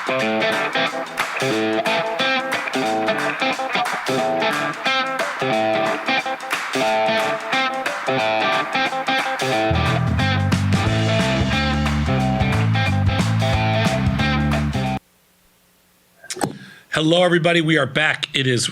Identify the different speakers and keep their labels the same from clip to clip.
Speaker 1: Hello, everybody. We are back. It is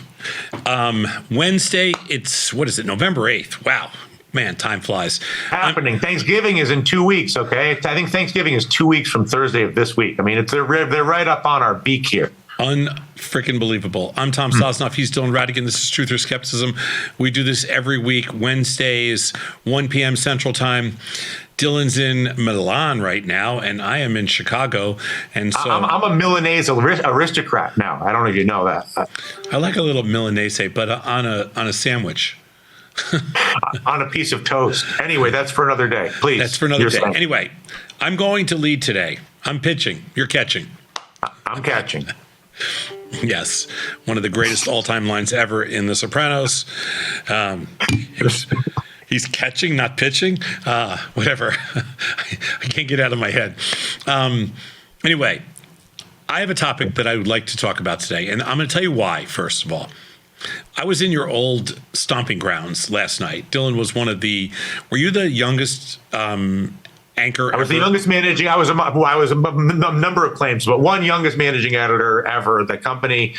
Speaker 1: Wednesday. It's, what is it, November 8th. Wow. Man, time flies.
Speaker 2: Happening. Thanksgiving is in 2 weeks, okay? I think Thanksgiving is 2 weeks from Thursday of this week. I mean, they're right up on our beak here.
Speaker 1: Unfreaking believable. I'm Tom Sosnoff. He's Dylan Radigan. This is Truth or Skepticism. We do this every week, Wednesdays, 1 p.m. Central Time. Dylan's in Milan right now, and I am in Chicago. And so
Speaker 2: I'm a Milanese aristocrat now. I don't know if you know that.
Speaker 1: I like a little Milanese, but on a sandwich.
Speaker 2: On a piece of toast. Anyway, that's for another day. Please.
Speaker 1: That's for another day.
Speaker 2: Saying.
Speaker 1: Anyway, I'm going to lead today. I'm pitching. You're catching.
Speaker 2: I'm catching.
Speaker 1: Yes, one of the greatest all-time lines ever in The Sopranos. He's catching, not pitching. Whatever. I can't get out of my head. Anyway, I have a topic that I would like to talk about today, and I'm going to tell you why, first of all. I was in your old stomping grounds last night. Dylan was one of the, were you the youngest anchor?
Speaker 2: I was the youngest managing. I was a number of claims, but one youngest managing editor ever at the company.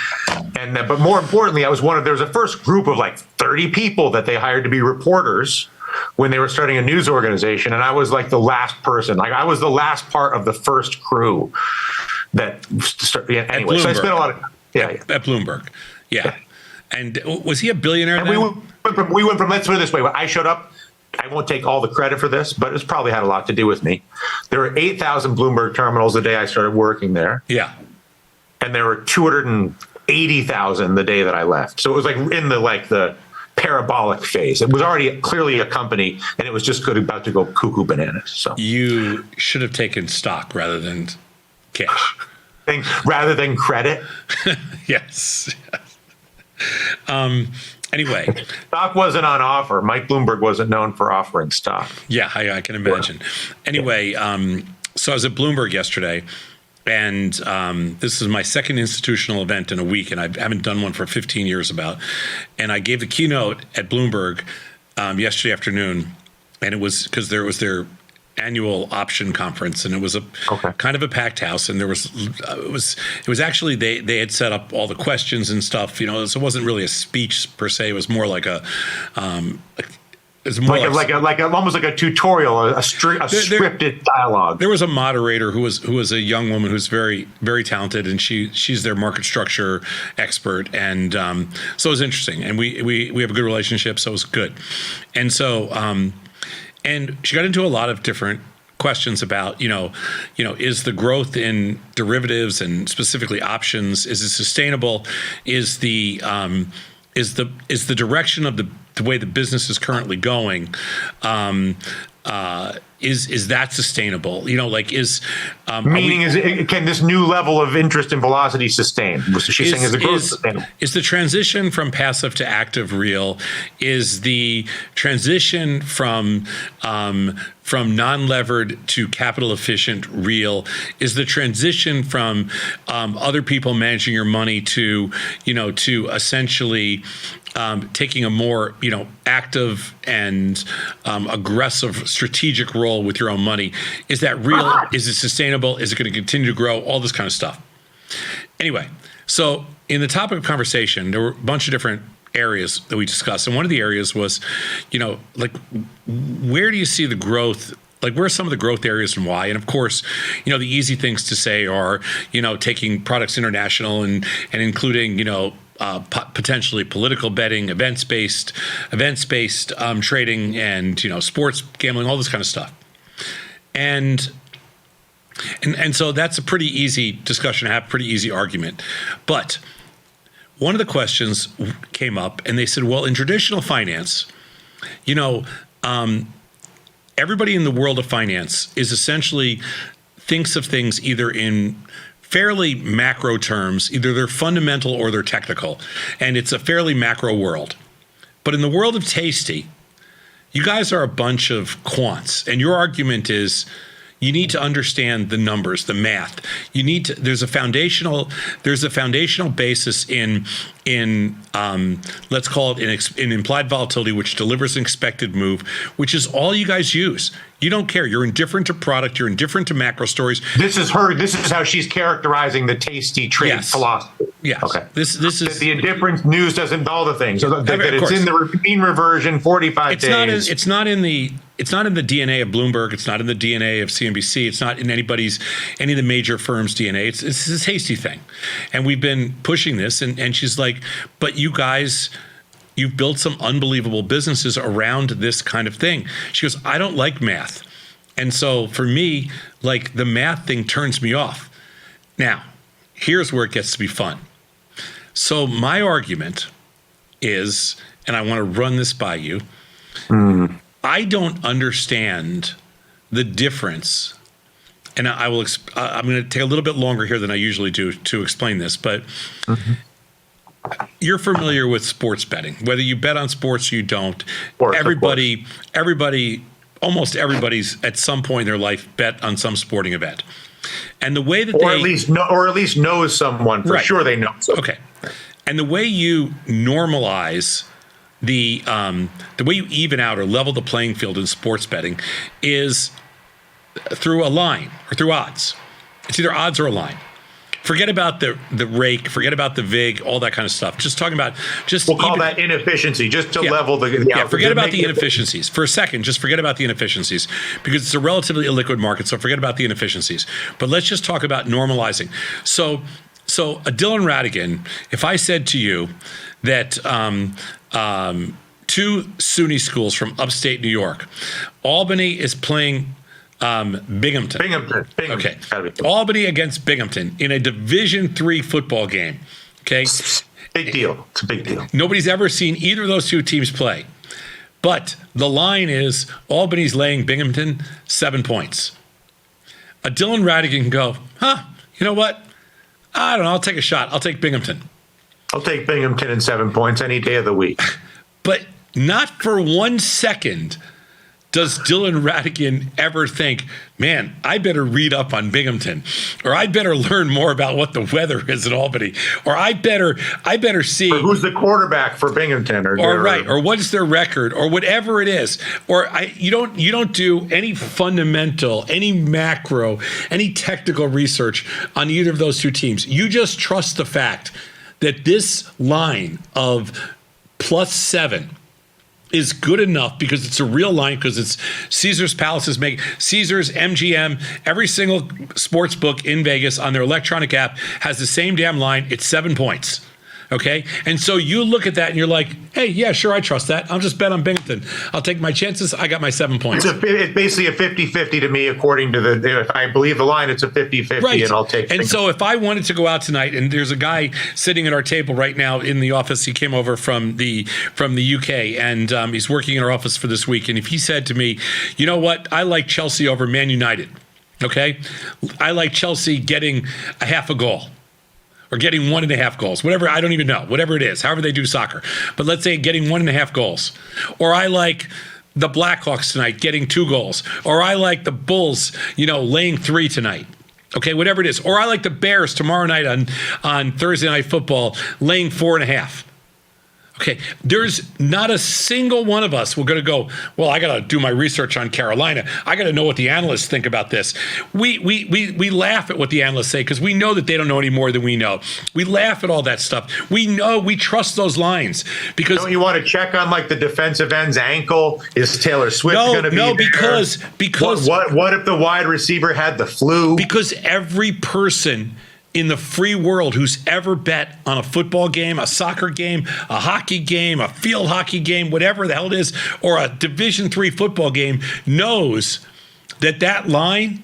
Speaker 2: And but more importantly, I was there was a first group of like 30 people that they hired to be reporters when they were starting a news organization. And I was like the last person. Like I was the last part of the first crew that started. Yeah, anyway, so I spent a lot of at
Speaker 1: Bloomberg. Yeah. And was he a billionaire?
Speaker 2: And we went from let's put it this way. When I showed up, I won't take all the credit for this, but it's probably had a lot to do with me. There were 8,000 Bloomberg terminals the day I started working there.
Speaker 1: Yeah.
Speaker 2: And there were 280,000 the day that I left. So it was like in the parabolic phase. It was already clearly a company, and it was just about to go cuckoo bananas. So
Speaker 1: you should have taken stock rather than cash.
Speaker 2: Rather than credit?
Speaker 1: Yes. Anyway,
Speaker 2: stock wasn't on offer. Mike Bloomberg wasn't known for offering stock.
Speaker 1: Yeah, I can imagine. Anyway, so I was at Bloomberg yesterday, and this is my second institutional event in a week, and I haven't done one for 15 years about. And I gave the keynote at Bloomberg yesterday afternoon, and it was because there was their annual option conference, and it was a kind of a packed house, and there was it was actually they had set up all the questions and stuff, so it wasn't really a speech per se. It was more like a almost like a tutorial, a scripted dialogue. There was a moderator who was a young woman who's very, very talented, and she's their market structure expert, and so it was interesting, and we have a good relationship, so it was good, and so. And she got into a lot of different questions about, is the growth in derivatives and specifically options, is it sustainable? Is the direction of the way the business is currently going, is that sustainable?
Speaker 2: Can this new level of interest and velocity sustain? She's saying is the growth sustainable?
Speaker 1: Is the transition from passive to active real? Is the transition from non-levered to capital efficient real? Is the transition from other people managing your money to essentially taking a more active and aggressive strategic role with your own money? Is that real? Is it sustainable? Is it going to continue to grow? All this kind of stuff. Anyway, so in the topic of conversation, there were a bunch of different areas that we discussed, and one of the areas was, where do you see the growth? Like, where are some of the growth areas and why? And of course, the easy things to say are, taking products international and including, potentially political betting, events-based trading, and sports gambling, all this kind of stuff. And so that's a pretty easy discussion to have, pretty easy argument. But one of the questions came up, and they said, well, in traditional finance, everybody in the world of finance is essentially thinks of things either in fairly macro terms, either they're fundamental or they're technical, and it's a fairly macro world. But in the world of Tasty, you guys are a bunch of quants, and your argument is You need to understand the numbers, the math. You need to. There's a foundational basis in let's call it in implied volatility, which delivers an expected move, which is all you guys use. You don't care. You're indifferent to product. You're indifferent to macro stories.
Speaker 2: This is how she's characterizing the tasty trade philosophy.
Speaker 1: Yes.
Speaker 2: Okay.
Speaker 1: This is
Speaker 2: the indifference news doesn't all the things. So that it's in the mean reversion 45 days.
Speaker 1: It's not in the DNA of Bloomberg. It's not in the DNA of CNBC. It's not in any of the major firms' DNA. It's this hasty thing, and we've been pushing this. And she's like, but you guys, you've built some unbelievable businesses around this kind of thing. She goes, I don't like math. And so for me, like, the math thing turns me off. Now, here's where it gets to be fun. So my argument is, and I want to run this by you, I don't understand the difference. And I'm going to take a little bit longer here than I usually do to explain this, but you're familiar with sports betting, whether you bet on sports or you don't. Almost everybody's at some point in their life bet on some sporting event. And the way that
Speaker 2: or at least knows someone for sure they know.
Speaker 1: Okay. And the way you normalize the way you even out or level the playing field in sports betting is through a line or through odds. It's either odds or a line. Forget about the rake, forget about the VIG, all that kind of stuff. Just talking about
Speaker 2: we'll call that inefficiency, just to level the
Speaker 1: forget about the inefficiencies. For a second, just forget about the inefficiencies because it's a relatively illiquid market, so forget about the inefficiencies. But let's just talk about normalizing. So Dylan Ratigan, if I said to you that two SUNY schools from upstate New York, Albany is playing Binghamton. Okay. Albany against Binghamton in a Division III football game. Okay.
Speaker 2: Big deal. It's a big deal.
Speaker 1: Nobody's ever seen either of those two teams play. But the line is Albany's laying Binghamton 7 points. A Dylan Ratigan can go, you know what? I don't know. I'll take a shot. I'll take Binghamton.
Speaker 2: I'll take Binghamton in 7 points any day of the week.
Speaker 1: But not for 1 second does Dylan Ratigan ever think, man, I better read up on Binghamton, or I better learn more about what the weather is in Albany, or I better see
Speaker 2: who's the quarterback for Binghamton,
Speaker 1: or what's their record, or whatever it is, or you don't do any fundamental, any macro, any technical research on either of those two teams. You just trust the fact that this line of +7 is good enough because it's a real line, because it's Caesars Palaces, Caesars, MGM, every single sports book in Vegas on their electronic app has the same damn line. It's 7 points. Okay. And so you look at that and you're like, hey, yeah, sure, I trust that. I'll just bet on Binghamton. I'll take my chances. I got my 7 points.
Speaker 2: It's basically a 50-50 to me, according to if I believe the line, it's a 50-50, and I'll take.
Speaker 1: And so if I wanted to go out tonight, and there's a guy sitting at our table right now in the office, he came over from the UK, and he's working in our office for this week. And if he said to me, you know what, I like Chelsea over Man United. Okay. I like Chelsea getting a half a goal, or getting 1.5 goals, whatever, I don't even know, whatever it is, however they do soccer. But let's say getting 1.5 goals. Or I like the Blackhawks tonight getting 2 goals. Or I like the Bulls, laying 3 tonight. Okay, whatever it is. Or I like the Bears tomorrow night on Thursday Night Football laying 4.5. Okay, there's not a single one of us we're going to go, well, I got to do my research on Carolina. I got to know what the analysts think about this. We laugh at what the analysts say because we know that they don't know any more than we know. We laugh at all that stuff. We trust those lines because. Don't
Speaker 2: you want to check on like the defensive end's ankle? Is Taylor Swift going to be there?
Speaker 1: because
Speaker 2: what if the wide receiver had the flu?
Speaker 1: Because every person in the free world who's ever bet on a football game, a soccer game, a hockey game, a field hockey game, whatever the hell it is, or a Division III football game, knows that line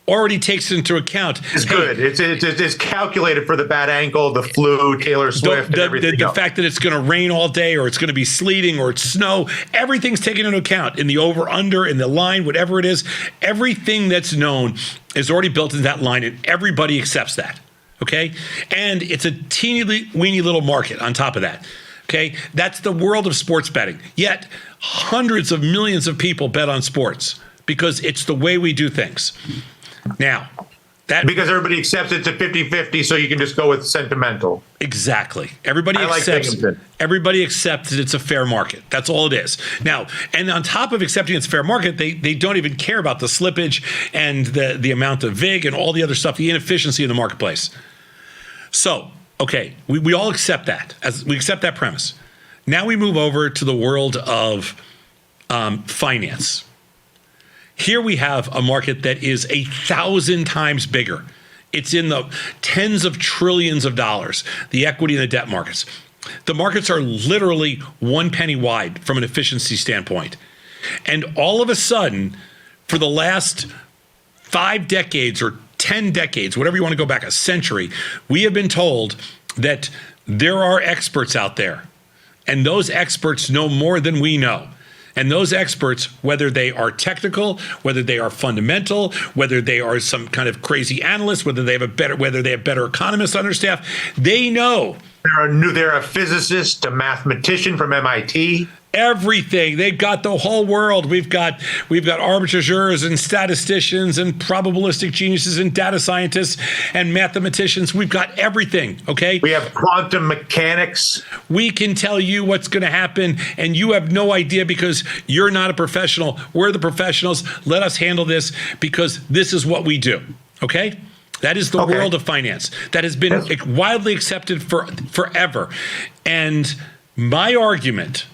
Speaker 1: already takes into account.
Speaker 2: It's good. It's calculated for the bad ankle, the flu, Taylor Swift, and everything
Speaker 1: the fact that it's going to rain all day, or it's going to be sleeting, or it's snow. Everything's taken into account in the over/under, in the line, whatever it is. Everything that's known is already built into that line, and everybody accepts that. Okay, and it's a teeny weeny little market on top of that. Okay, that's the world of sports betting. Yet hundreds of millions of people bet on sports. because it's the way we do things. Now,
Speaker 2: because everybody accepts it's a 50-50, so you can just go with sentimental.
Speaker 1: Exactly. Everybody
Speaker 2: I like
Speaker 1: accepts
Speaker 2: Binghamton.
Speaker 1: Everybody accepts that it's a fair market. That's all it is. Now, and on top of accepting it's a fair market, they don't even care about the slippage and the amount of VIG and all the other stuff, the inefficiency in the marketplace. So, okay, we all accept that. We accept that premise. Now we move over to the world of finance. Here we have a market that is 1,000 times bigger. It's in the tens of trillions of dollars, the equity and the debt markets. The markets are literally one penny wide from an efficiency standpoint. And all of a sudden, for the last 5 decades or 10 decades, whatever you want to go back, a century, we have been told that there are experts out there. And those experts know more than we know. And those experts, whether they are technical, whether they are fundamental, whether they are some kind of crazy analyst, whether they have better economists on their staff, they know.
Speaker 2: They're a physicist, a mathematician from MIT.
Speaker 1: Everything. They've got the whole world. We've got arbitrageurs and statisticians and probabilistic geniuses and data scientists and mathematicians. We've got everything, okay?
Speaker 2: We have quantum mechanics.
Speaker 1: We can tell you what's going to happen, and you have no idea because you're not a professional. We're the professionals. Let us handle this because this is what we do, okay? That is the world of finance. That has been widely accepted forever. And my argument,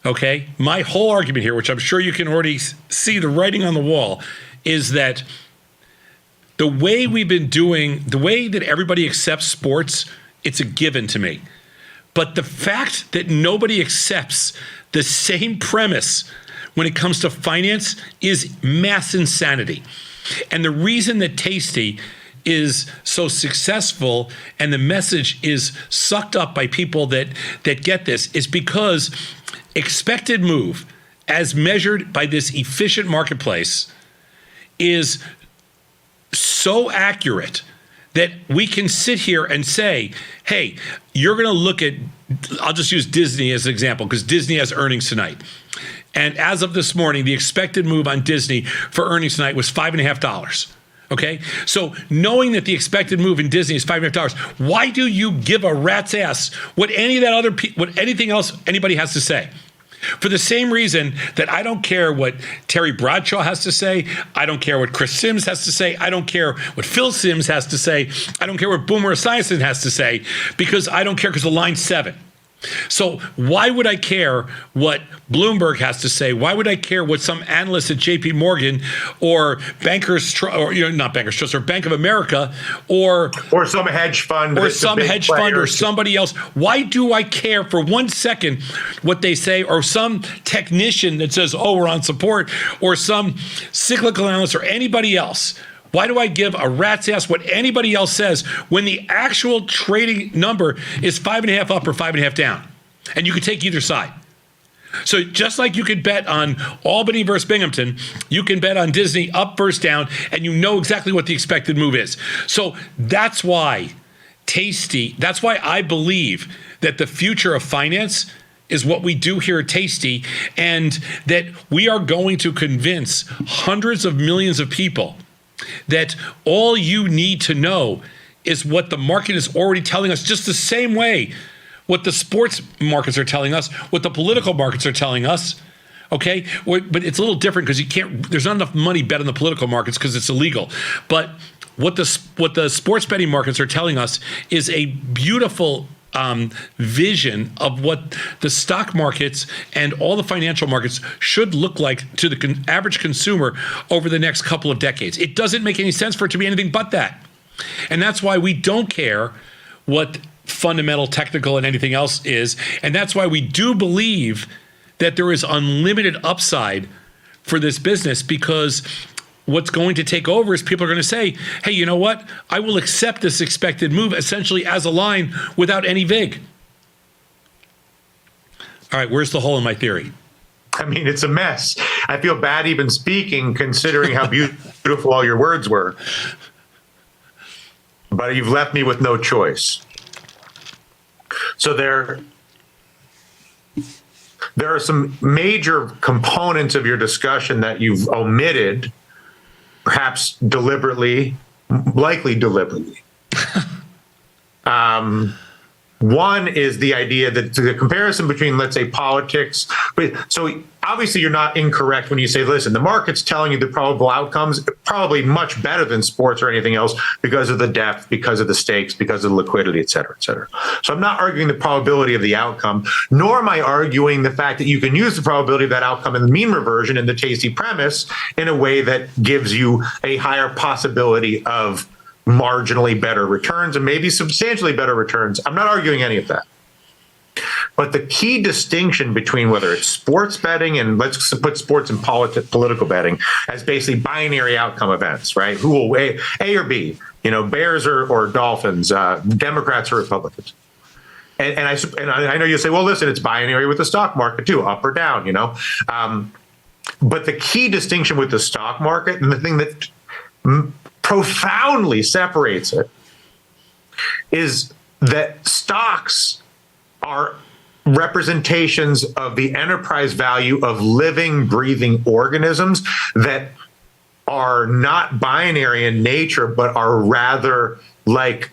Speaker 1: okay, my whole argument here, which I'm sure you can already see the writing on the wall, is that the way we've been doing, the way that everybody accepts sports, it's a given to me. But the fact that nobody accepts the same premise when it comes to finance is mass insanity. And the reason that Tasty is so successful and the message is sucked up by people that get this is because expected move, as measured by this efficient marketplace, is so accurate that we can sit here and say, hey, you're going to look at, I'll just use Disney as an example because Disney has earnings tonight. And as of this morning, the expected move on Disney for earnings tonight was $5.50. Okay, so knowing that the expected move in Disney is $5.50, why do you give a rat's ass what anything else anybody has to say? For the same reason that I don't care what Terry Bradshaw has to say, I don't care what Chris Sims has to say, I don't care what Phil Sims has to say, I don't care what Boomer Esiason has to say, because I don't care because the line's 7. So why would I care what Bloomberg has to say? Why would I care what some analyst at JP Morgan or not Bankers Trust or Bank of America or
Speaker 2: some hedge fund
Speaker 1: or somebody else? Why do I care for 1 second what they say, or some technician that says, oh, we're on support, or some cyclical analyst or anybody else? Why do I give a rat's ass what anybody else says when the actual trading number is 5.5 up or 5.5 down? And you could take either side. So just like you could bet on Albany versus Binghamton, you can bet on Disney up versus down, and you know exactly what the expected move is. So that's why that's why I believe that the future of finance is what we do here at Tasty, and that we are going to convince hundreds of millions of people that all you need to know is what the market is already telling us, just the same way what the sports markets are telling us, what the political markets are telling us, okay? But it's a little different because there's not enough money bet on the political markets because it's illegal. But what the sports betting markets are telling us is a beautiful vision of what the stock markets and all the financial markets should look like to the average consumer over the next couple of decades. It doesn't make any sense for it to be anything but that. And that's why we don't care what fundamental, technical, and anything else is. And that's why we do believe that there is unlimited upside for this business, because what's going to take over is people are going to say, hey, you know what? I will accept this expected move essentially as a line without any VIG. All right, where's the hole in my theory?
Speaker 2: I mean, it's a mess. I feel bad even speaking, considering how beautiful all your words were. But you've left me with no choice. So there are some major components of your discussion that you've omitted, perhaps deliberately, likely deliberately. One is the idea that the comparison between, let's say, politics. So obviously you're not incorrect when you say, listen, the market's telling you the probable outcomes probably much better than sports or anything else because of the depth, because of the stakes, because of the liquidity, et cetera, et cetera. So I'm not arguing the probability of the outcome, nor am I arguing the fact that you can use the probability of that outcome in the mean reversion in the tasty premise in a way that gives you a higher possibility of marginally better returns and maybe substantially better returns. I'm not arguing any of that. But the key distinction between whether it's sports betting and let's put sports and political betting as basically binary outcome events, right? Who will weigh A or B, Bears or Dolphins, Democrats or Republicans. And I know you'll say, well, listen, it's binary with the stock market too, up or down, But the key distinction with the stock market and the thing that profoundly separates it is that stocks are representations of the enterprise value of living, breathing organisms that are not binary in nature, but are rather like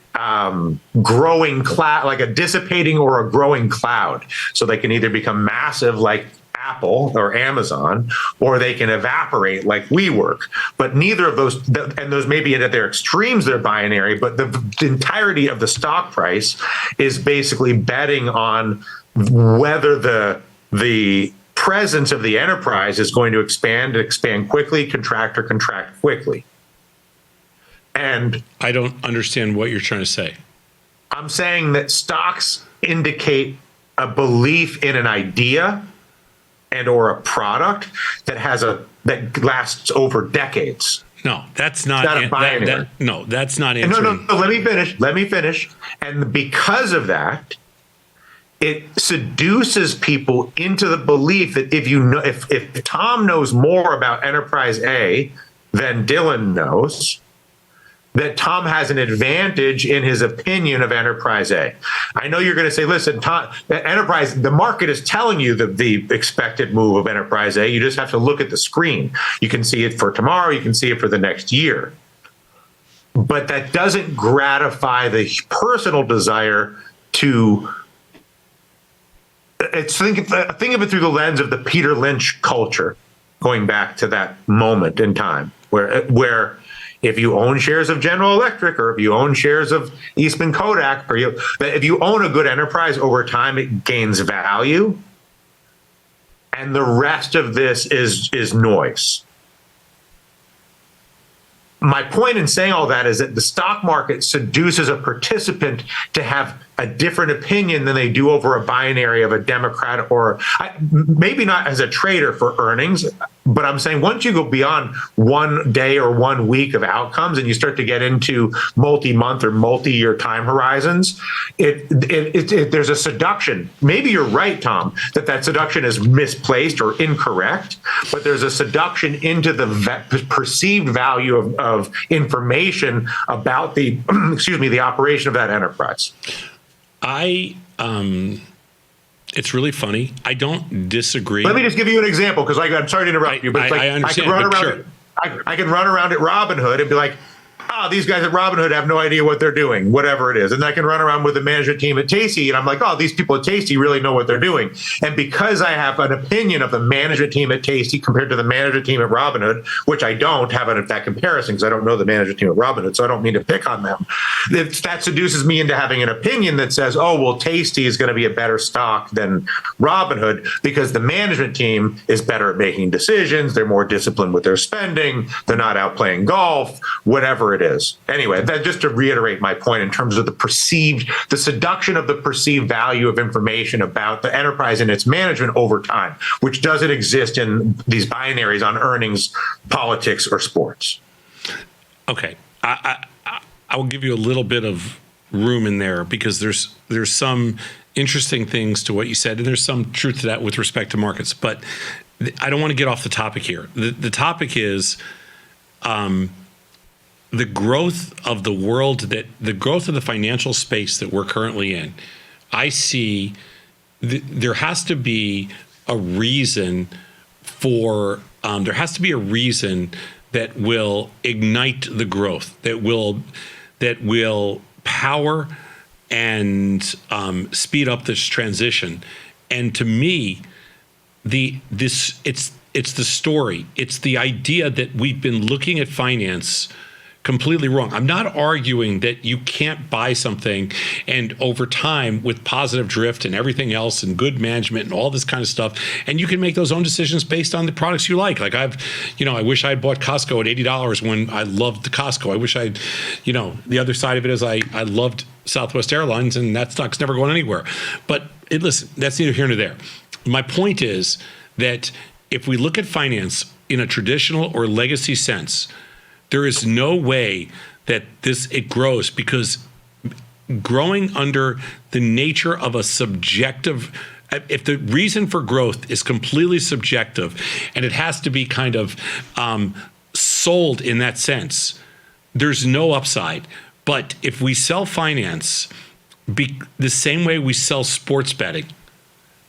Speaker 2: growing cloud, like a dissipating or a growing cloud. So they can either become massive like Apple or Amazon, or they can evaporate like WeWork. But neither of those, and those may be at their extremes, they're binary, but the entirety of the stock price is basically betting on whether the presence of the enterprise is going to expand quickly, contract quickly. And
Speaker 1: I don't understand what you're trying to say.
Speaker 2: I'm saying that stocks indicate a belief in an idea and or a product that lasts over decades.
Speaker 1: No, that's not. No, that's not answering.
Speaker 2: No. Let me finish. And because of that, it seduces people into the belief that if Tom knows more about Enterprise A than Dylan knows, that Tom has an advantage in his opinion of Enterprise A. I know you're going to say, listen, Tom, the market is telling you the expected move of Enterprise A. You just have to look at the screen. You can see it for tomorrow. You can see it for the next year. But that doesn't gratify the personal desire to think of it through the lens of the Peter Lynch culture, going back to that moment in time where if you own shares of General Electric or if you own shares of Eastman Kodak, or if you own a good enterprise over time, it gains value. And the rest of this is noise. My point in saying all that is that the stock market seduces a participant to have a different opinion than they do over a binary of a Democrat or maybe not as a trader for earnings, but I'm saying once you go beyond 1 day or 1 week of outcomes and you start to get into multi-month or multi-year time horizons, there's a seduction. Maybe you're right, Tom, that seduction is misplaced or incorrect, but there's a seduction into the perceived value of information about the the operation of that enterprise.
Speaker 1: It's really funny. I don't disagree.
Speaker 2: Let me just give you an example, because I'm sorry to interrupt you, but it's like,
Speaker 1: I understand.
Speaker 2: I can run around at Robinhood and be like, these guys at Robinhood have no idea what they're doing, whatever it is. And I can run around with the management team at Tasty, and I'm like, these people at Tasty really know what they're doing. And because I have an opinion of the management team at Tasty compared to the management team at Robinhood, which I don't have that comparison because I don't know the management team at Robinhood, so I don't mean to pick on them. That seduces me into having an opinion that says, Tasty is going to be a better stock than Robinhood because the management team is better at making decisions. They're more disciplined with their spending. They're not out playing golf, whatever it is. Anyway, just to reiterate my point in terms of the seduction of the perceived value of information about the enterprise and its management over time, which doesn't exist in these binaries on earnings, politics, or sports.
Speaker 1: Okay. I will give you a little bit of room in there because there's some interesting things to what you said, and there's some truth to that with respect to markets. But I don't want to get off the topic here. The topic is the growth of the world, the growth of the financial space that we're currently in. I see there has to be a reason for, there has to be a reason that will ignite the growth, that will power and speed up this transition. And to me, it's the story. It's the idea that we've been looking at finance completely wrong. I'm not arguing that you can't buy something and over time with positive drift and everything else and good management and all this kind of stuff, and you can make those own decisions based on the products you like. Like I wish I had bought Costco at $80 when I loved the Costco. I wish the other side of it is I loved Southwest Airlines, and that stock's never going anywhere. But listen, that's neither here nor there. My point is that if we look at finance in a traditional or legacy sense, there is no way that it grows, because growing under the nature of a subjective, if the reason for growth is completely subjective and it has to be kind of sold in that sense, there's no upside. But if we sell finance the same way we sell sports betting,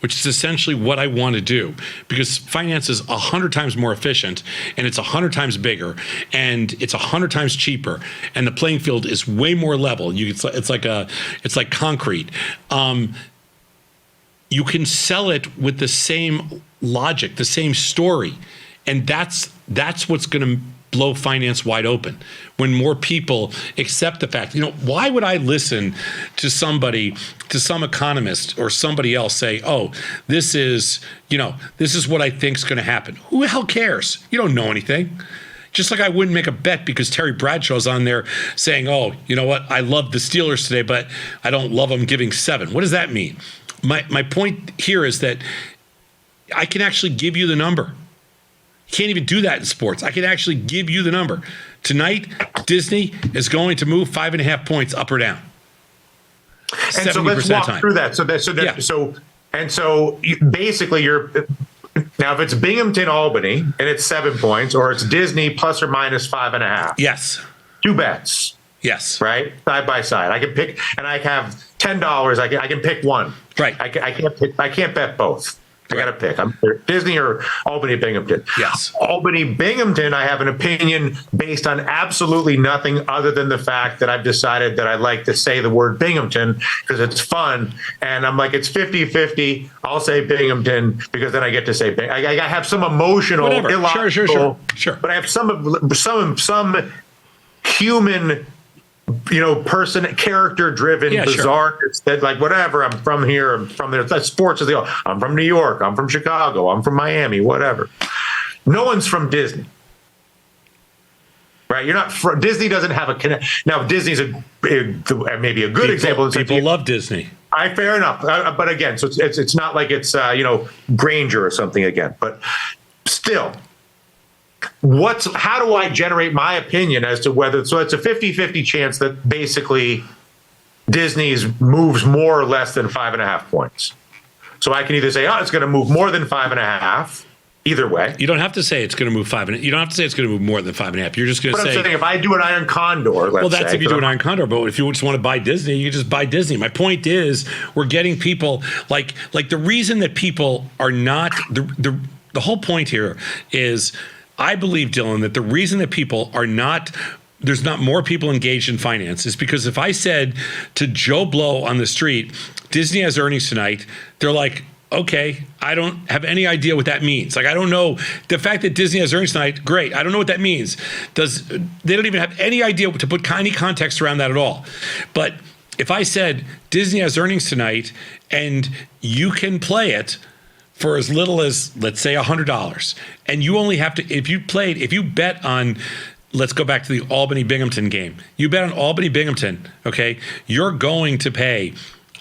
Speaker 1: which is essentially what I want to do, because finance is 100 times more efficient, and it's 100 times bigger, and it's 100 times cheaper, and the playing field is way more level. It's like concrete. You can sell it with the same logic, the same story, and that's what's going to blow finance wide open. When more people accept the fact, why would I listen to some economist or somebody else say, oh, this is what I think is going to happen. Who the hell cares? You don't know anything. Just like I wouldn't make a bet because Terry Bradshaw's on there saying, oh, you know what? I love the Steelers today, but I don't love them giving 7. What does that mean? My point here is that I can actually give you the number. Can't even do that in sports. I can actually give you the number. Tonight, Disney is going to move 5.5 points up or down.
Speaker 2: And so let's walk through that. So basically now if it's Binghamton Albany and it's 7 points, or it's Disney plus or minus 5.5.
Speaker 1: Yes.
Speaker 2: 2 bets.
Speaker 1: Yes.
Speaker 2: Right? Side by side. I can pick, and I have $10. I can pick one.
Speaker 1: Right.
Speaker 2: I can't bet both. I got to pick. I'm Disney or Albany Binghamton.
Speaker 1: Yes.
Speaker 2: Albany Binghamton, I have an opinion based on absolutely nothing other than the fact that I've decided that I like to say the word Binghamton because it's fun. And I'm like, it's 50-50. I'll say Binghamton because then I get to say I have some emotional, illogical,
Speaker 1: sure.
Speaker 2: But I have some human, person, character-driven, bizarreness that, like, whatever. I'm from here. I'm from there. That sports is I'm from New York. I'm from Chicago. I'm from Miami. Whatever. No one's from Disney, right? You're not. Disney doesn't have a connection. Now, Disney's maybe a good example.
Speaker 1: People love Disney.
Speaker 2: Fair enough. But again, so it's not like it's Granger or something again. But still. How do I generate my opinion as to whether, so it's a 50-50 chance that basically Disney's moves more or less than 5.5 points. So I can either say, it's going to move more than 5.5, either way.
Speaker 1: You don't have to say it's going to move 5.5. You don't have to say it's going to move more than 5.5. You're just going to say.
Speaker 2: But I'm saying if I do an Iron Condor,
Speaker 1: that's if you do an Iron Condor. But if you just want to buy Disney, you just buy Disney. My point is, we're getting people like the reason that people are not the whole point here is. I believe, Dylan, that the reason that people are not, there's not more people engaged in finance is because if I said to Joe Blow on the street, Disney has earnings tonight, they're like, okay, I don't have any idea what that means. Like, I don't know. The fact that Disney has earnings tonight, great. I don't know what that means. They don't even have any idea to put any context around that at all. But if I said Disney has earnings tonight and you can play it for as little as, let's say, $100. And you only have to, if you bet on, let's go back to the Albany Binghamton game. You bet on Albany Binghamton, okay? You're going to pay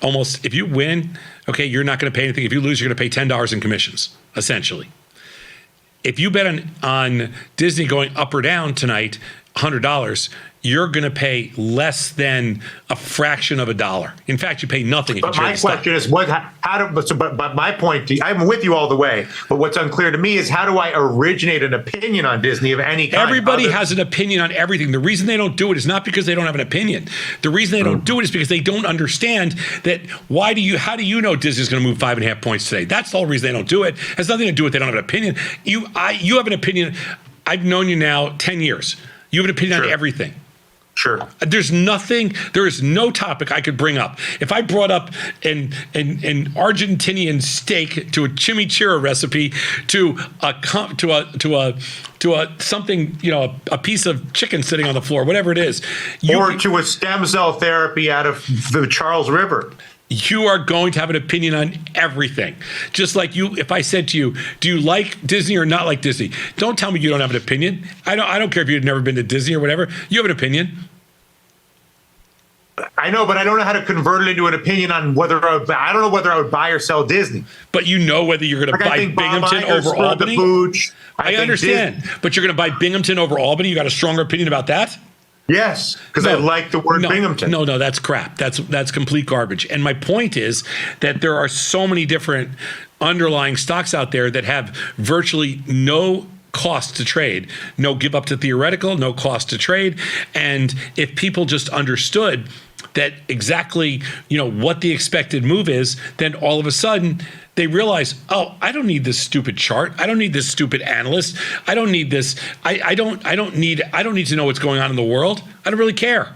Speaker 1: almost, if you win, okay, you're not going to pay anything. If you lose, you're going to pay $10 in commissions, essentially. If you bet on Disney going up or down tonight, $100, you're going to pay less than a fraction of a dollar. In fact, you pay nothing if you
Speaker 2: But
Speaker 1: trade
Speaker 2: my
Speaker 1: the stock.
Speaker 2: question is, but my point, I'm with you all the way. But what's unclear to me is how do I originate an opinion on Disney of any kind?
Speaker 1: Everybody has an opinion on everything. The reason they don't do it is not because they don't have an opinion. The reason they don't do it is because they don't understand that. How do you know Disney's going to move 5.5 points today? That's the whole reason they don't do it. It has nothing to do with they don't have an opinion. You have an opinion. I've known you now 10 years. You have an opinion on everything.
Speaker 2: Sure.
Speaker 1: There is no topic I could bring up. If I brought up an Argentinian steak to a chimichurri recipe to a something, a piece of chicken sitting on the floor, whatever it is,
Speaker 2: or to a stem cell therapy out of the Charles River,
Speaker 1: you are going to have an opinion on everything. Just like if I said to you, do you like Disney or not like Disney? Don't tell me you don't have an opinion. I don't care if you've never been to Disney or whatever. You have an opinion.
Speaker 2: I know, but I don't know how to convert it into an opinion on whether I don't know whether I would buy or sell Disney.
Speaker 1: But you know whether you're going to buy Binghamton over Albany. I understand, but you're going to buy Binghamton over Albany. You got a stronger opinion about that?
Speaker 2: Yes, because I like the word Binghamton.
Speaker 1: No, that's crap. That's complete garbage. And my point is that there are so many different underlying stocks out there that have virtually no cost to trade, no give up to theoretical, no cost to trade. And if people just understood that exactly, what the expected move is, then all of a sudden they realize, oh, I don't need this stupid chart. I don't need this stupid analyst. I don't need this. I don't need to know what's going on in the world. I don't really care.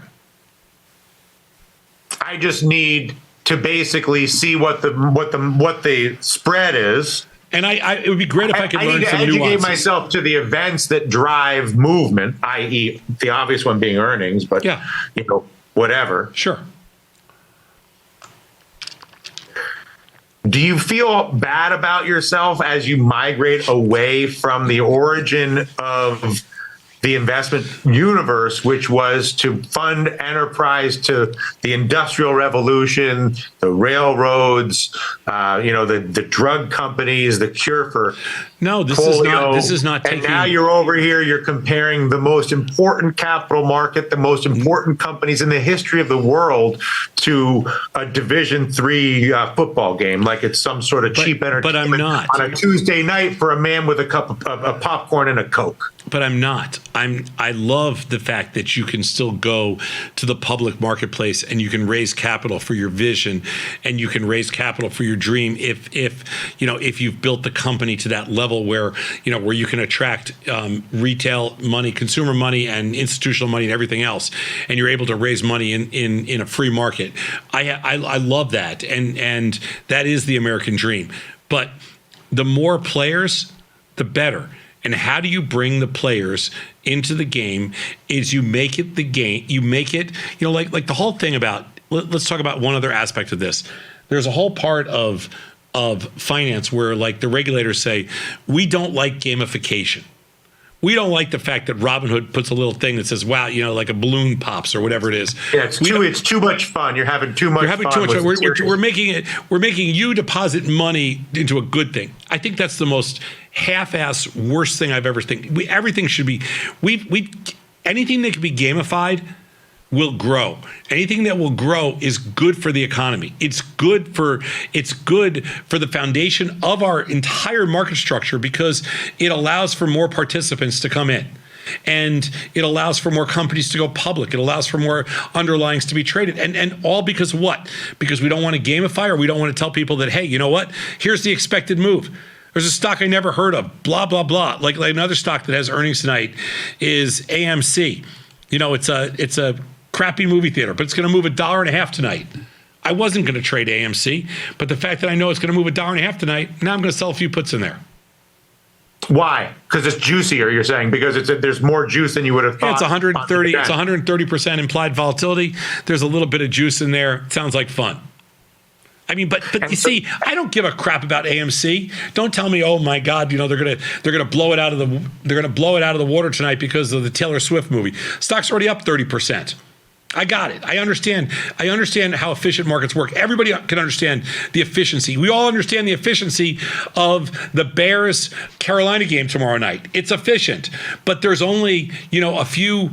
Speaker 2: I just need to basically see what the spread is.
Speaker 1: And it would be great if I could learn some nuances. I need to educate
Speaker 2: myself to the events that drive movement, i.e. the obvious one being earnings, but whatever.
Speaker 1: Sure.
Speaker 2: Do you feel bad about yourself as you migrate away from the origin of the investment universe, which was to fund enterprise to the Industrial Revolution, the railroads, the drug companies, the cure for polio.
Speaker 1: This is not taking.
Speaker 2: And now you're over here. You're comparing the most important capital market, the most important companies in the history of the world, to a Division III football game, like it's some sort of cheap entertainment.
Speaker 1: But I'm not
Speaker 2: on a Tuesday night for a man with a cup of popcorn and a Coke.
Speaker 1: But I'm not. I love the fact that you can still go to the public marketplace and you can raise capital for your vision and you can raise capital for your dream if you've built the company to that level where you can attract retail money, consumer money, and institutional money and everything else, and you're able to raise money in a free market. I love that, and that is the American dream. But the more players, the better. And how do you bring the players into the game is you make it the game. You make it, like the whole thing about, let's talk about one other aspect of this. There's a whole part of finance where like the regulators say, we don't like gamification. We don't like the fact that Robinhood puts a little thing that says, wow, like a balloon pops or whatever it is.
Speaker 2: Yeah, it's too much fun. You're having too much fun.
Speaker 1: We're making you deposit money into a good thing. I think that's the most half-ass worst thing I've ever seen. Everything should be, anything that can be gamified will grow. Anything that will grow is good for the economy. It's good for the foundation of our entire market structure because it allows for more participants to come in. And it allows for more companies to go public. It allows for more underlyings to be traded. And all because of what? Because we don't want to gamify, or we don't want to tell people that, hey, you know what? Here's the expected move. There's a stock I never heard of, blah, blah, blah. Like another stock that has earnings tonight is AMC. It's a crappy movie theater, but it's going to move $1.50 tonight. I wasn't going to trade AMC, but the fact that I know it's going to move $1.50 tonight, now I'm going to sell a few puts in there.
Speaker 2: Why? Because it's juicier, you're saying? Because there's more juice than you would have thought.
Speaker 1: It's 130. It's 130% implied volatility. There's a little bit of juice in there. It sounds like fun. I mean, but you see, I don't give a crap about AMC. Don't tell me, oh my God, they're gonna blow it out of the water tonight because of the Taylor Swift movie. Stock's already up 30%. I got it. I understand how efficient markets work. Everybody can understand the efficiency. We all understand the efficiency of the Bears Carolina game tomorrow night. It's efficient, but there's only, a few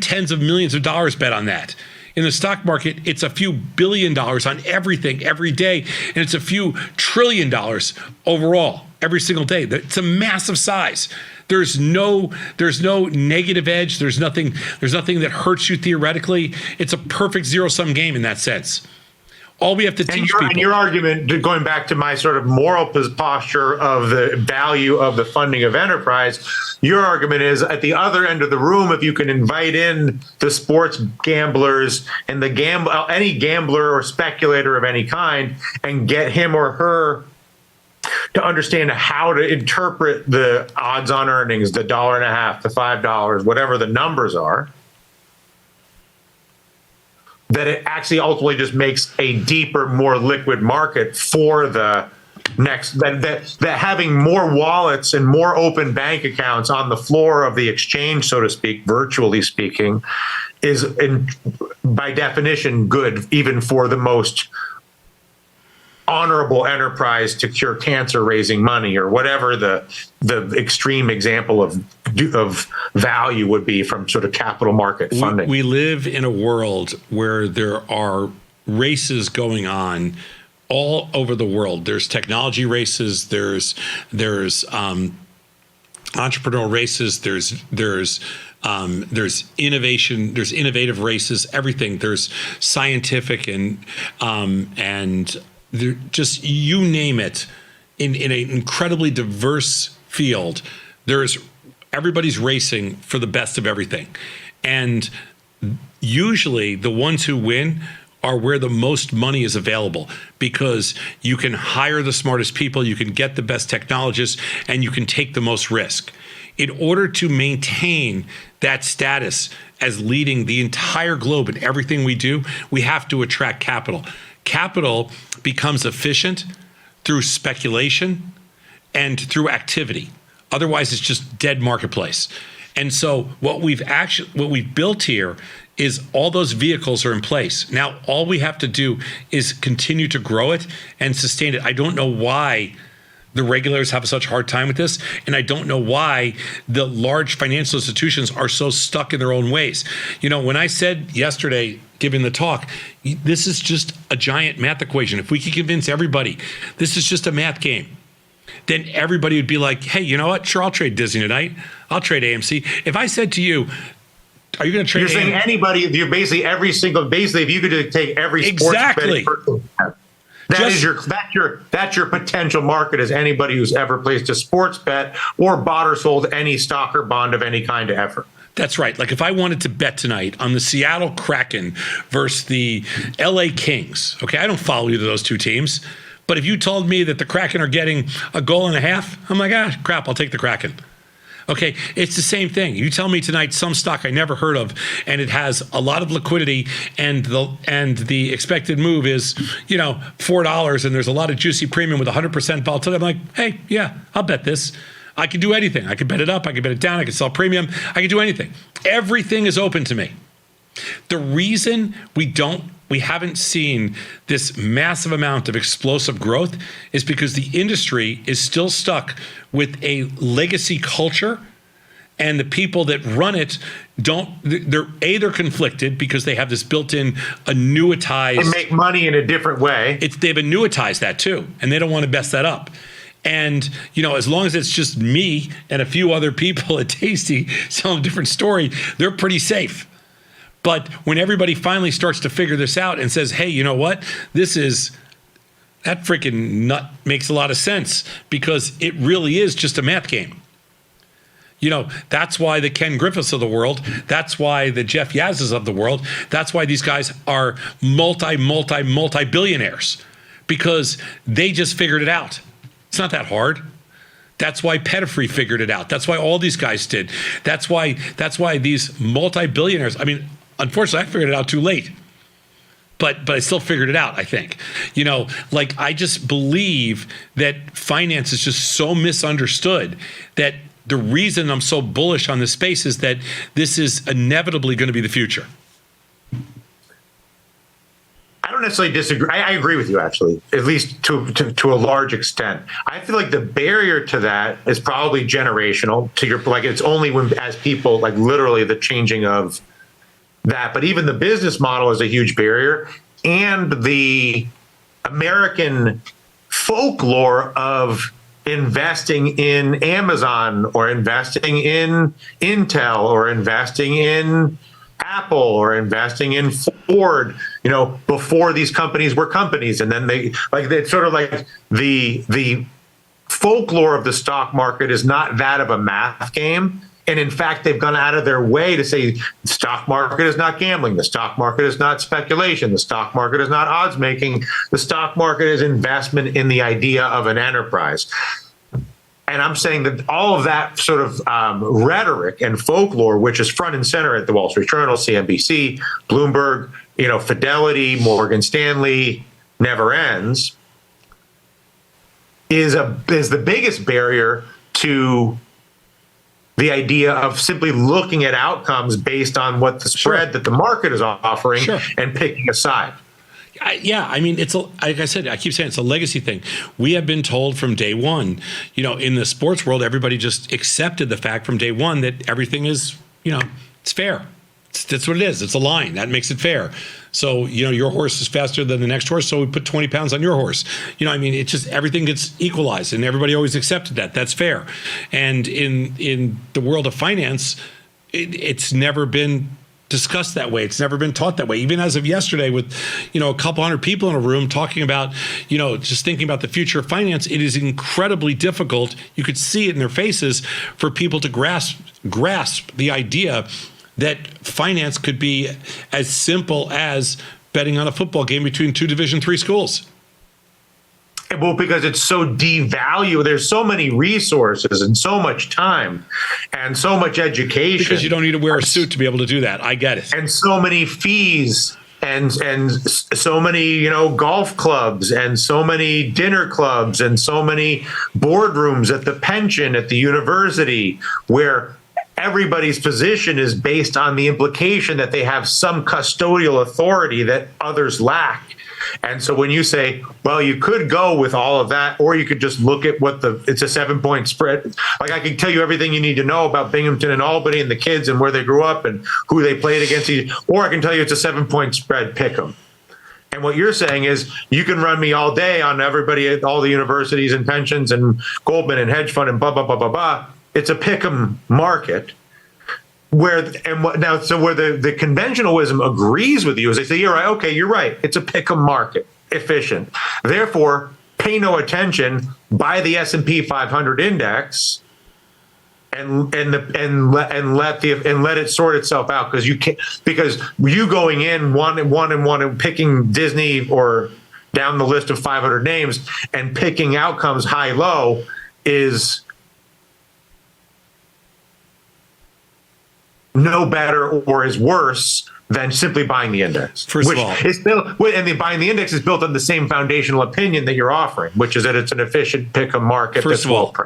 Speaker 1: tens of millions of dollars bet on that. In the stock market, it's a few $billion on everything every day, and it's a few $1 trillion overall every single day. It's a massive size. There's no negative edge. There's nothing that hurts you theoretically. It's a perfect zero-sum game in that sense. All we have to teach people.
Speaker 2: And your argument, going back to my sort of moral posture of the value of the funding of enterprise, your argument is at the other end of the room, if you can invite in the sports gamblers and any gambler or speculator of any kind and get him or her to understand how to interpret the odds on earnings, the $1.50, the $5, whatever the numbers are, that it actually ultimately just makes a deeper, more liquid market for the next, that having more wallets and more open bank accounts on the floor of the exchange, so to speak, virtually speaking, is by definition good, even for the most honorable enterprise to cure cancer raising money, or whatever the extreme example of value would be from sort of capital market funding.
Speaker 1: We live in a world where there are races going on all over the world. There's technology races, there's entrepreneurial races, there's innovation, there's innovative races, everything. There's scientific and just you name it, in an incredibly diverse field. Everybody's racing for the best of everything, and usually the ones who win are where the most money is available, because you can hire the smartest people, you can get the best technologists, and you can take the most risk. In order to maintain that status as leading the entire globe in everything we do, we have to attract capital. Capital becomes efficient through speculation and through activity. Otherwise, it's just dead marketplace. And so what we've built here is all those vehicles are in place. Now, all we have to do is continue to grow it and sustain it. I don't know why the regulators have such a hard time with this, and I don't know why the large financial institutions are so stuck in their own ways. When I said yesterday, giving the talk, this is just a giant math equation. If we could convince everybody this is just a math game, then everybody would be like, hey, you know what? Sure, I'll trade Disney tonight. I'll trade AMC. If I said to you, are you going to trade?
Speaker 2: You're saying anybody, you're basically if you could just take every sports betting person, that's your potential market is anybody who's ever placed a sports bet or bought or sold any stock or bond of any kind of effort.
Speaker 1: That's right. Like if I wanted to bet tonight on the Seattle Kraken versus the LA Kings, okay, I don't follow either of those two teams, but if you told me that the Kraken are getting a goal and a half, I'm like, crap, I'll take the Kraken. Okay, it's the same thing. You tell me tonight some stock I never heard of, and it has a lot of liquidity, and the expected move is $4, and there's a lot of juicy premium with 100% volatility. I'm like, hey, yeah, I'll bet this. I can do anything. I can bet it up. I can bet it down. I can sell premium. I can do anything. Everything is open to me. The reason we haven't seen this massive amount of explosive growth is because the industry is still stuck with a legacy culture, and the people that run it they're conflicted because they have this built-in annuitized.
Speaker 2: They make money in a different way.
Speaker 1: They've annuitized that too, and they don't want to mess that up. And, as long as it's just me and a few other people at Tasty selling a different story, they're pretty safe. But when everybody finally starts to figure this out and says, hey, you know what? That freaking nut makes a lot of sense, because it really is just a math game. That's why the Ken Griffiths of the world, that's why the Jeff Yazzes of the world, that's why these guys are multi-billionaires, because they just figured it out. It's not that hard. That's why Pettifree figured it out. That's why all these guys did. That's why these multi-billionaires, unfortunately, I figured it out too late. But I still figured it out, I think. I just believe that finance is just so misunderstood that the reason I'm so bullish on this space is that this is inevitably going to be the future.
Speaker 2: I don't necessarily disagree. I agree with you, actually, at least to a large extent. I feel like the barrier to that is probably generational. To your, like, it's only when, as people, like, literally the changing of that. But even the business model is a huge barrier, and the American folklore of investing in Amazon or investing in Intel or investing in Apple or investing in Ford, before these companies were companies. And then it's sort of like the folklore of the stock market is not that of a math game. And in fact, they've gone out of their way to say the stock market is not gambling. The stock market is not speculation. The stock market is not odds making. The stock market is investment in the idea of an enterprise. And I'm saying that all of that sort of rhetoric and folklore, which is front and center at the Wall Street Journal, CNBC, Bloomberg, Fidelity, Morgan Stanley, never ends, is the biggest barrier to the idea of simply looking at outcomes based on what the spread that the market is offering and picking a side.
Speaker 1: I mean, like I said, I keep saying it's a legacy thing. We have been told from day one, in the sports world, everybody just accepted the fact from day one that everything is, it's fair. That's what it is. It's a line that makes it fair. So, your horse is faster than the next horse, so we put 20 pounds on your horse. It's just everything gets equalized, and everybody always accepted that. That's fair. And in the world of finance, it's never been discussed that way. It's never been taught that way. Even as of yesterday, with a couple hundred people in a room talking about just thinking about the future of finance, it is incredibly difficult. You could see it in their faces for people to grasp the idea that finance could be as simple as betting on a football game between two Division III schools.
Speaker 2: Well, because it's so devalued. There's so many resources and so much time and so much education.
Speaker 1: Because you don't need to wear a suit to be able to do that. I get it.
Speaker 2: And so many fees and so many, golf clubs and so many dinner clubs and so many boardrooms at the pension at the university where everybody's position is based on the implication that they have some custodial authority that others lack. And so when you say, well, you could go with all of that, or you could just look at it's a 7-point spread. Like, I can tell you everything you need to know about Binghamton and Albany and the kids and where they grew up and who they played against, or I can tell you it's a 7-point spread, pick 'em. And what you're saying is you can run me all day on everybody at all the universities and pensions and Goldman and hedge fund and blah, blah, blah, blah, blah. It's a pick 'em market. Where the conventional wisdom agrees with you is they say, you're right. Okay, you're right. It's a pick 'em market, efficient. Therefore, pay no attention, buy the S&P 500 index, and let it sort itself out, because you going in one and picking Disney or down the list of 500 names and picking outcomes high low is no better or is worse than simply buying the index.
Speaker 1: First of all,
Speaker 2: buying the index is built on the same foundational opinion that you're offering, which is that it's an efficient pick 'em market.
Speaker 1: First of all,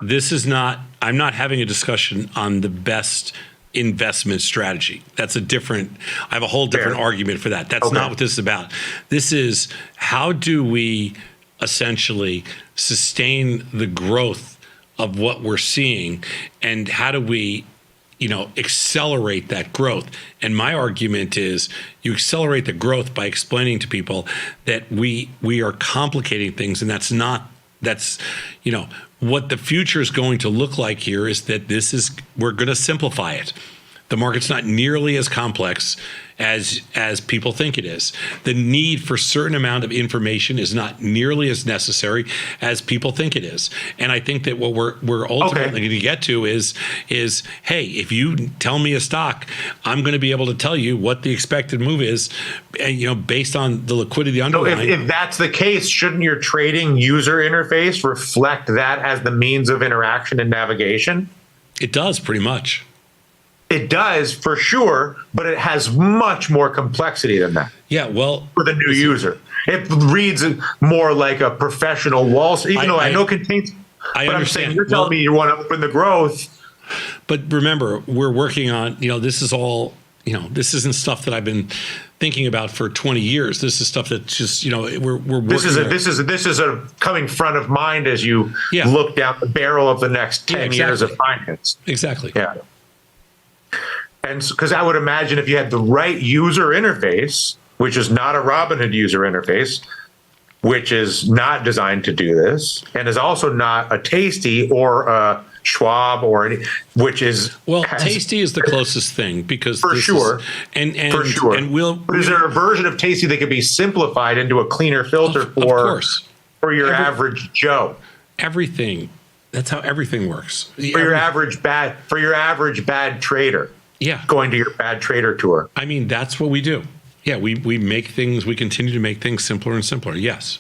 Speaker 1: I'm not having a discussion on the best investment strategy. I have a whole different argument for that. That's not what this is about. This is, how do we essentially sustain the growth of what we're seeing, and how do we accelerate that growth? And my argument is you accelerate the growth by explaining to people that we are complicating things, and that's what the future is going to look like here is that we're going to simplify it. The market's not nearly as complex as people think it is. The need for a certain amount of information is not nearly as necessary as people think it is. And I think that what we're ultimately going to get to is, hey, if you tell me a stock, I'm going to be able to tell you what the expected move is, based on the liquidity underlying.
Speaker 2: So if that's the case, shouldn't your trading user interface reflect that as the means of interaction and navigation?
Speaker 1: It does, pretty much.
Speaker 2: It does, for sure, but it has much more complexity than that.
Speaker 1: Yeah, well,
Speaker 2: for the new user, it reads more like a professional Wall Street. Even though I know it contains,
Speaker 1: I
Speaker 2: but
Speaker 1: understand.
Speaker 2: I'm saying you're telling me you want to open the growth.
Speaker 1: But remember, we're working on. This is all this isn't stuff that I've been thinking about for 20 years. This is stuff that just, we're working.
Speaker 2: This is a coming front of mind as you look down the barrel of the next 10 years of finance.
Speaker 1: Exactly.
Speaker 2: Yeah. And because I would imagine if you had the right user interface, which is not a Robinhood user interface, which is not designed to do this, and is also not a Tasty or a Schwab or any, which is
Speaker 1: Tasty is the closest thing because
Speaker 2: for sure,
Speaker 1: and
Speaker 2: for sure.
Speaker 1: And
Speaker 2: but is there a version of Tasty that could be simplified into a cleaner filter for your average Joe?
Speaker 1: Everything. That's how everything works.
Speaker 2: Your average bad trader.
Speaker 1: Yeah.
Speaker 2: Going to your bad trader tour.
Speaker 1: I mean, that's what we do. Yeah, we make things, we continue to make things simpler and simpler. Yes.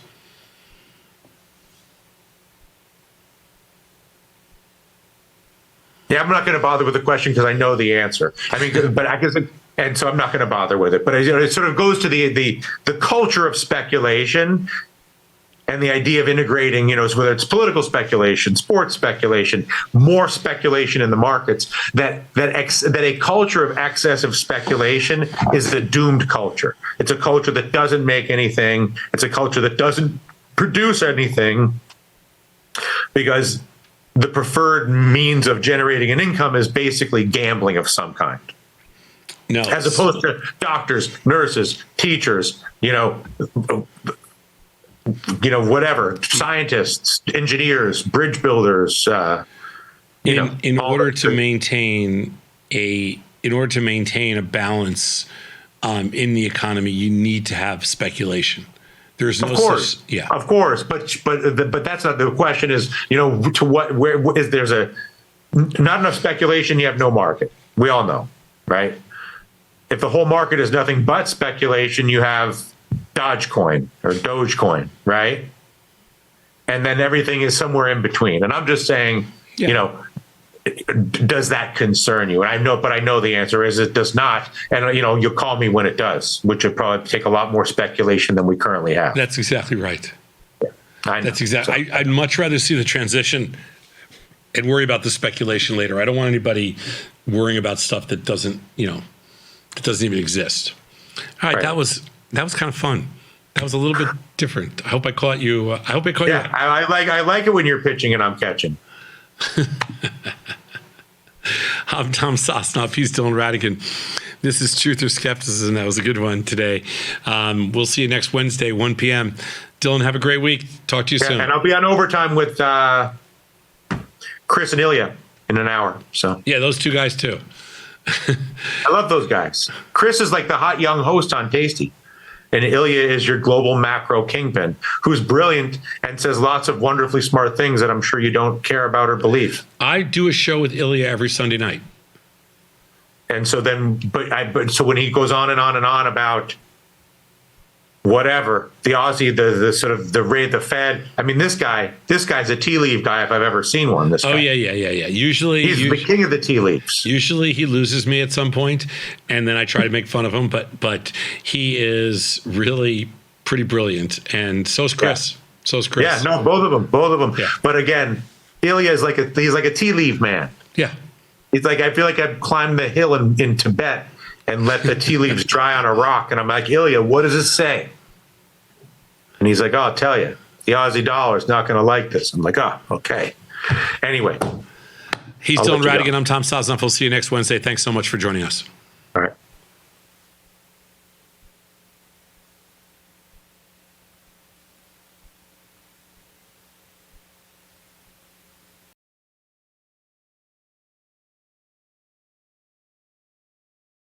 Speaker 2: Yeah, I'm not going to bother with the question because I know the answer. I mean, but I guess, and so I'm not going to bother with it. But it sort of goes to the culture of speculation and the idea of integrating, whether it's political speculation, sports speculation, more speculation in the markets, that a culture of excessive speculation is a doomed culture. It's a culture that doesn't make anything. It's a culture that doesn't produce anything because the preferred means of generating an income is basically gambling of some kind.
Speaker 1: No.
Speaker 2: As opposed to doctors, nurses, teachers, whatever, scientists, engineers, bridge builders,
Speaker 1: in order to maintain a balance in the economy, you need to have speculation. There's no
Speaker 2: of course, but that's not the question. Is to where is there's not enough speculation, you have no market. We all know, right? If the whole market is nothing but speculation, you have Dogecoin or Dogecoin, right? And then everything is somewhere in between. And I'm just saying, does that concern you? And I know the answer is it does not. And you'll call me when it does, which would probably take a lot more speculation than we currently have.
Speaker 1: That's exactly right.
Speaker 2: I know.
Speaker 1: That's exactly. So, I'd much rather see the transition and worry about the speculation later. I don't want anybody worrying about stuff that doesn't, it doesn't even exist. All right. That was kind of fun. That was a little bit different. I hope I caught you.
Speaker 2: Yeah, I like it when you're pitching and I'm catching.
Speaker 1: I'm Tom Sosnoff. He's Dylan Radigan. This is Truth or Skepticism. That was a good one today. We'll see you next Wednesday, 1 p.m. Dylan, have a great week. Talk to you soon.
Speaker 2: And I'll be on overtime with Chris and Ilya in an hour. So
Speaker 1: yeah, those two guys too.
Speaker 2: I love those guys. Chris is like the hot young host on Tasty. And Ilya is your global macro kingpin, who's brilliant and says lots of wonderfully smart things that I'm sure you don't care about or believe.
Speaker 1: I do a show with Ilya every Sunday night.
Speaker 2: And so then, so when he goes on and on and on about whatever, the Aussie, the sort of the Fed. I mean, this guy's a tea leaf guy if I've ever seen one. This guy.
Speaker 1: Oh yeah. Usually
Speaker 2: he's the king of the tea leaves.
Speaker 1: Usually he loses me at some point, and then I try to make fun of him. But he is really pretty brilliant, and so's Chris.
Speaker 2: Yeah.
Speaker 1: So's Chris.
Speaker 2: Yeah, no, both of them.
Speaker 1: Yeah.
Speaker 2: But again, Ilya is he's like a tea leaf man.
Speaker 1: Yeah.
Speaker 2: It's like I feel like I've climbed the hill in Tibet and let the tea leaves dry on a rock. And I'm like, Ilya, what does it say? And he's like, oh, I'll tell you, the Aussie dollar is not going to like this. I'm like, oh, okay. Anyway.
Speaker 1: He's Dylan Radigan. I'm Tom Sosnoff. We'll see you next Wednesday. Thanks so much for joining us.